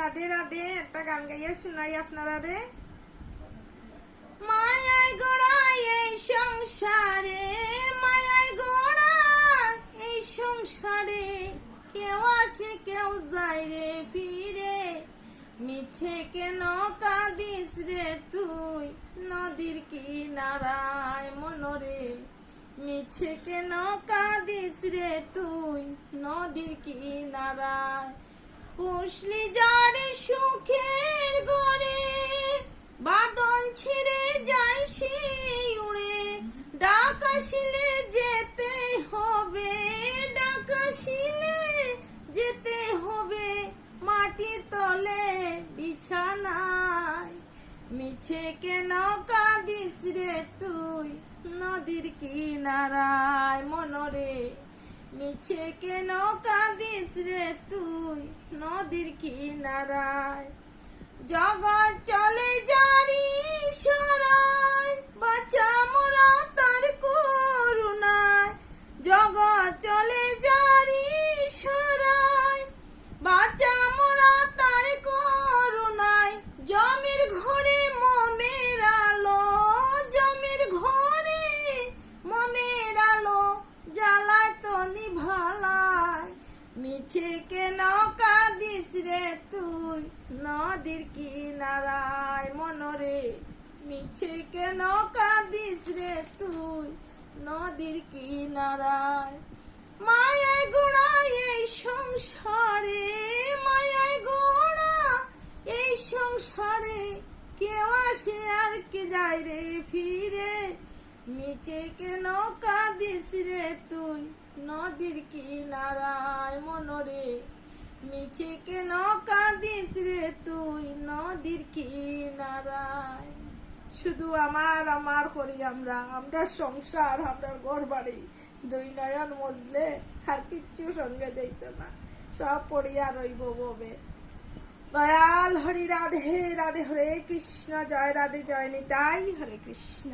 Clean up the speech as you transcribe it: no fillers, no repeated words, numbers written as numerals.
রাধে রাধে। একটা গান গাইয়া শোনাই আপনারা রে। মায়ায় গোড়া এই সংসারে, মায়ায় গোড়া এই সংসারে, কেউ আসে কেউ যায় রে ফিরে। মিছে কেন কাঁদিস রে তুই নদীর কিনারায় মনরে, মিছে কেন কাঁদিস রে তুই নদীর কিনারায়। পুষলি যারে সুখের গড়ে, বাদন ছিঁড়ে যায় সেই উড়ে। ডাক আসিলে যেতে হবে, ডাক আসিলে যেতে হবে, মাটির তলে বিছানায়। মিছে কেন কাঁদিস রে তুই নদীর কিনারায় মনরে, মিছে কেন কাঁদিস রে তুই নদীর কিনারায়। জগৎ চলে জারি সরায়, বাঁচা মোরা তার করুণায়। জগৎ চলে জারি সরায়, বাঁচা মোরা তার করুণায়। জমির ঘরে মমের আলো, জমির ঘরে মমের আলো, জ্বালায় তো নিভালায়। মিছে কেন কাঁদিস রে তুই নদীর কিনারায় মনরে, মিছে কেন কাঁদিস রে তুই নদীর কিনারায়। মায়ায় গোড়া এই সংসারে, মায়ায় গোড়া এই সংসারে, কেউ আসে আর কে যায় রে ফিরে। মিছে কেন কাঁদিস রে তুই নদীর কিনারায় মনরে, মিছে কেন কাঁদিস রে তুই নদীর কিনারায়। শুধু আমার আমার করি আমরা, আমরা সংসার, আমরা ঘর বাড়ি, দুই নয়ন মজলে আর কিচ্ছু সঙ্গে যাইত না, সব পড়িয়া রইব ববে। দয়াল হরি রাধে রাধে, হরে কৃষ্ণ, জয় রাধে জয় নিতাই, হরে কৃষ্ণ।